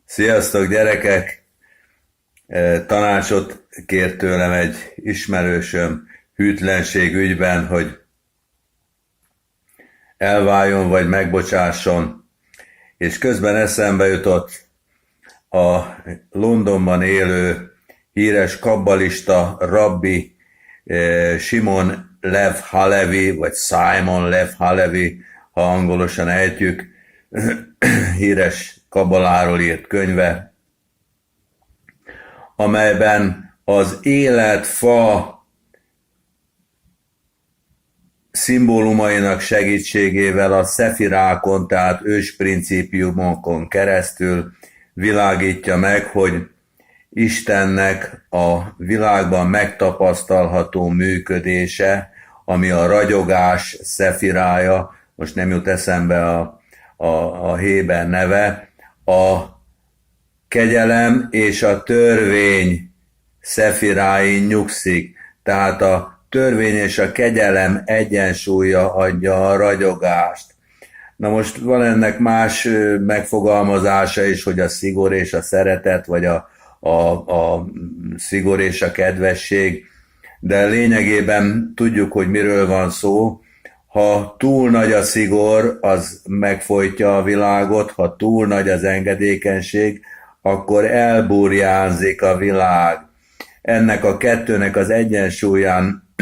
Sziasztok, gyerekek! Tanácsot kért tőlem egy ismerősöm hűtlenség ügyben, hogy elváljon vagy megbocsásson, és közben eszembe jutott a Londonban élő híres kabbalista rabbi Simon Lev Halevi, vagy Simon Lev Halevi, ha angolosan ejtjük, híres kabbaláról írt könyve, amelyben az életfa szimbólumainak segítségével a szefirákon, tehát ősprincípiumokon keresztül világítja meg, hogy Istennek a világban megtapasztalható működése, ami a ragyogás szefirája, most nem jut eszembe a héber neve, a kegyelem és a törvény szefiráin nyugszik. Tehát a törvény és a kegyelem egyensúlya adja a ragyogást. Na most van ennek más megfogalmazása is, hogy a szigor és a szeretet, vagy a szigor és a kedvesség, de lényegében tudjuk, hogy miről van szó. Ha túl nagy a szigor, az megfojtja a világot, ha túl nagy az engedékenység, akkor elburjánzik a világ. Ennek a kettőnek az egyensúlyán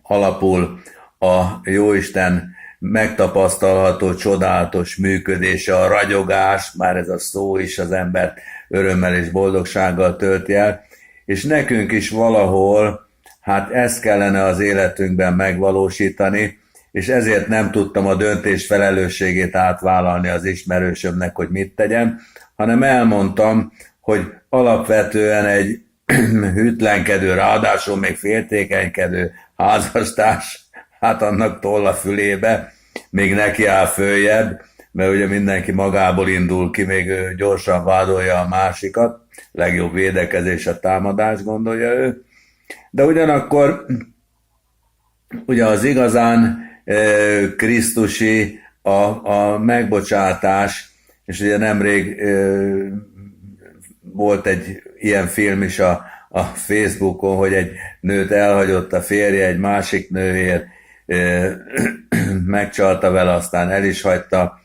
alapul a Jóisten megtapasztalható, csodálatos működése, a ragyogás, már ez a szó is az embert örömmel és boldogsággal tölti el, és nekünk is valahol, hát ezt kellene az életünkben megvalósítani, és ezért nem tudtam a döntés felelősségét átvállalni az ismerősömnek, hogy mit tegyen, hanem elmondtam, hogy alapvetően egy hűtlenkedő, ráadásul még féltékenykedő házastárs, hát annak toll a fülébe, még neki áll följebb, mert ugye mindenki magából indul ki, még ő gyorsan vádolja a másikat, legjobb védekezés a támadás, gondolja ő. De ugyanakkor ugye az igazán krisztusi a megbocsátás, és ugye nemrég volt egy ilyen film is a Facebookon, hogy egy nőt elhagyott a férje egy másik nőért, megcsalta vele, aztán el is hagyta,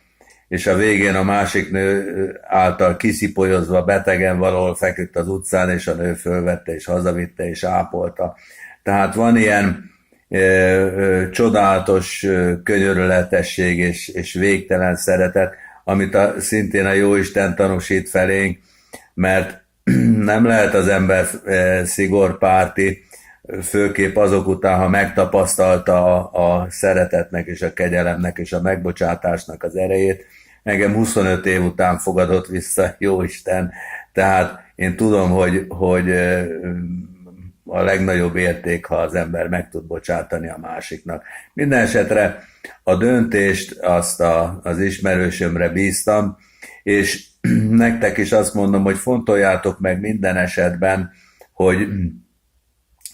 és a végén a másik nő által kiszipolyozva betegen valahol feküdt az utcán, és a nő fölvette, és hazavitte, és ápolta. Tehát van ilyen csodálatos könyörületesség és végtelen szeretet, amit szintén a Jóisten tanúsít felénk, mert nem lehet az ember szigorpárti, főképp azok után, ha megtapasztalta a szeretetnek és a kegyelemnek és a megbocsátásnak az erejét. Engem 25 év után fogadott vissza Jóisten, tehát én tudom, hogy a legnagyobb érték, ha az ember meg tud bocsátani a másiknak. Minden esetre a döntést azt az ismerősömre bíztam, és nektek is azt mondom, hogy fontoljátok meg minden esetben, hogy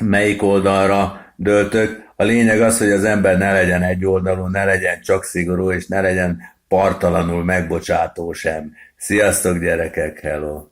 melyik oldalra döltök. A lényeg az, hogy az ember ne legyen egyoldalú, ne legyen csak szigorú, és ne legyen parttalanul megbocsátó sem. Sziasztok, gyerekek, hello!